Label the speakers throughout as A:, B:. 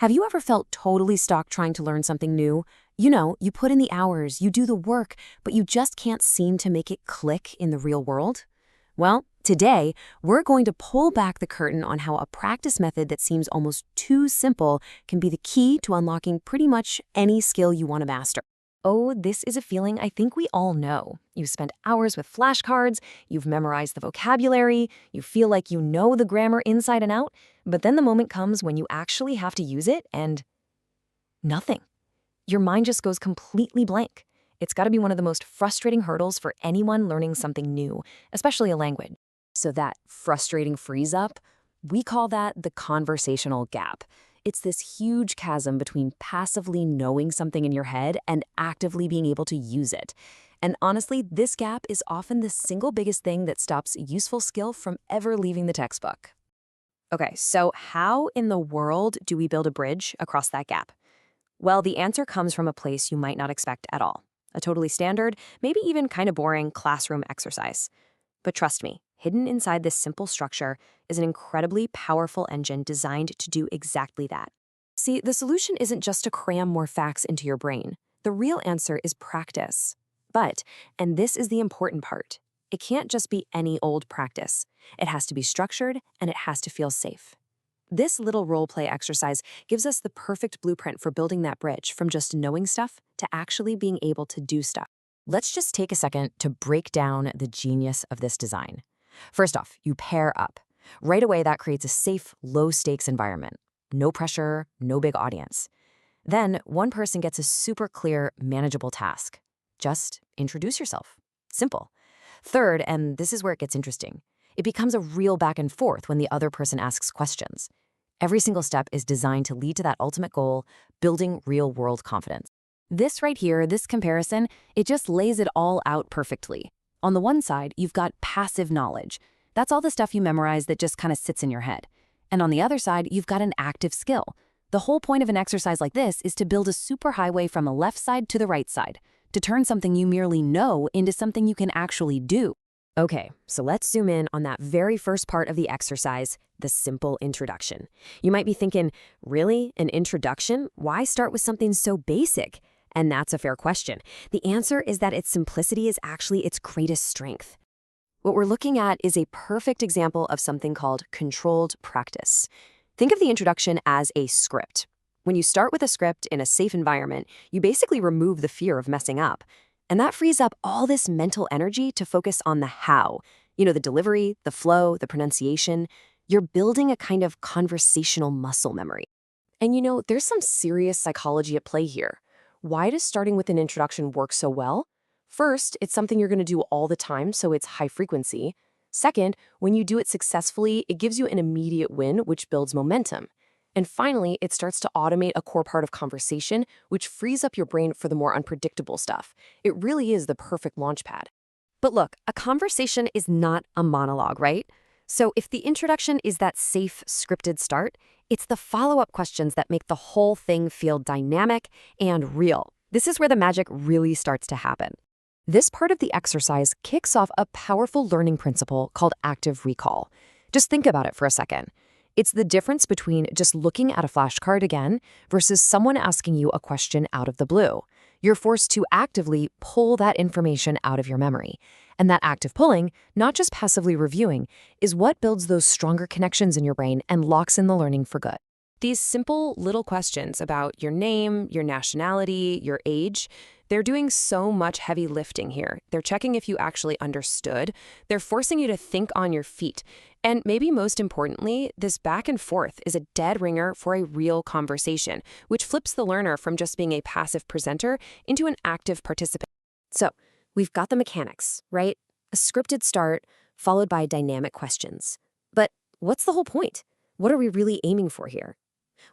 A: Have you ever felt totally stuck trying to learn something new? You know, you put in the hours, you do the work, but you just can't seem to make it click in the real world? Well, today, we're going to pull back the curtain on how a practice method that seems almost too simple can be the key to unlocking pretty much any skill you want to master. Oh, this is a feeling I think we all know. You've spent hours with flashcards, you've memorized the vocabulary, you feel like you know the grammar inside and out, but then the moment comes when you actually have to use it and nothing. Your mind just goes completely blank. It's got to be one of the most frustrating hurdles for anyone learning something new, especially a language. So that frustrating freeze up, we call that the conversational gap. It's this huge chasm between passively knowing something in your head and actively being able to use it. And honestly, this gap is often the single biggest thing that stops a useful skill from ever leaving the textbook. Okay, so how in the world do we build a bridge across that gap? Well, the answer comes from a place you might not expect at all. A totally standard, maybe even kind of boring classroom exercise. But trust me, hidden inside this simple structure is an incredibly powerful engine designed to do exactly that. See, the solution isn't just to cram more facts into your brain. The real answer is practice. But, and this is the important part, it can't just be any old practice. It has to be structured and it has to feel safe. This little role-play exercise gives us the perfect blueprint for building that bridge from just knowing stuff to actually being able to do stuff. Let's just take a second to break down the genius of this design. First off, you pair up. Right away, that creates a safe, low-stakes environment. No pressure, no big audience. Then, one person gets a super clear, manageable task. Just introduce yourself. Simple. Third, and this is where it gets interesting, it becomes a real back and forth when the other person asks questions. Every single step is designed to lead to that ultimate goal, building real-world confidence. This right here, this comparison, it just lays it all out perfectly. On the one side, you've got passive knowledge. That's all the stuff you memorize that just kind of sits in your head. And on the other side, you've got an active skill. The whole point of an exercise like this is to build a superhighway from the left side to the right side, to turn something you merely know into something you can actually do. Okay, so let's zoom in on that very first part of the exercise, the simple introduction. You might be thinking, really? An introduction? Why start with something so basic? And that's a fair question. The answer is that its simplicity is actually its greatest strength. What we're looking at is a perfect example of something called controlled practice. Think of the introduction as a script. When you start with a script in a safe environment, you basically remove the fear of messing up. And that frees up all this mental energy to focus on the how. You know, the delivery, the flow, the pronunciation. You're building a kind of conversational muscle memory. And you know, there's some serious psychology at play here. Why does starting with an introduction work so well? First, it's something you're going to do all the time, so it's high frequency. Second, when you do it successfully, it gives you an immediate win, which builds momentum. And finally, it starts to automate a core part of conversation, which frees up your brain for the more unpredictable stuff. It really is the perfect launchpad. But look, a conversation is not a monologue, right? So if the introduction is that safe, scripted start, it's the follow-up questions that make the whole thing feel dynamic and real. This is where the magic really starts to happen. This part of the exercise kicks off a powerful learning principle called active recall. Just think about it for a second. It's the difference between just looking at a flashcard again versus someone asking you a question out of the blue. You're forced to actively pull that information out of your memory. And that active pulling, not just passively reviewing, is what builds those stronger connections in your brain and locks in the learning for good. These simple little questions about your name, your nationality, your age, they're doing so much heavy lifting here. They're checking if you actually understood. They're forcing you to think on your feet. And maybe most importantly, this back and forth is a dead ringer for a real conversation, which flips the learner from just being a passive presenter into an active participant. So we've got the mechanics, right? A scripted start followed by dynamic questions. But what's the whole point? What are we really aiming for here?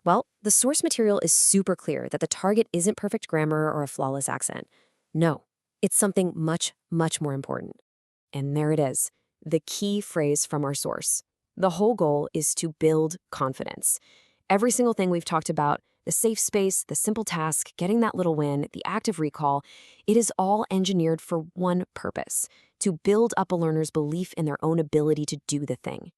A: Well, the source material is super clear that the target isn't perfect grammar or a flawless accent. No, it's something much, much more important. And there it is, the key phrase from our source. The whole goal is to build confidence. Every single thing we've talked about, the safe space, the simple task, getting that little win, the active recall, it is all engineered for one purpose, to build up a learner's belief in their own ability to do the thing.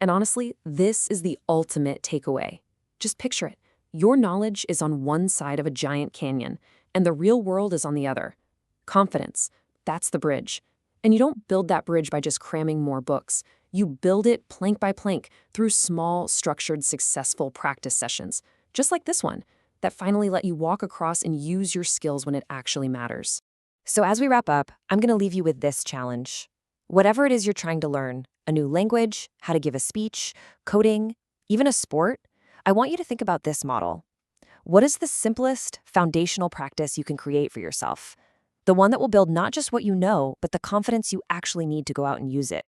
A: And honestly, this is the ultimate takeaway. Just picture it. Your knowledge is on one side of a giant canyon, and the real world is on the other. Confidence, that's the bridge. And you don't build that bridge by just cramming more books. You build it plank by plank through small, structured, successful practice sessions, just like this one, that finally let you walk across and use your skills when it actually matters.
B: So as we wrap up, I'm going to leave you with this challenge. Whatever it is you're trying to learn, a new language, how to give a speech, coding, even a sport, I want you to think about this model. What is the simplest, foundational practice you can create for yourself? The one that will build not just what you know, but the confidence you actually need to go out and use it.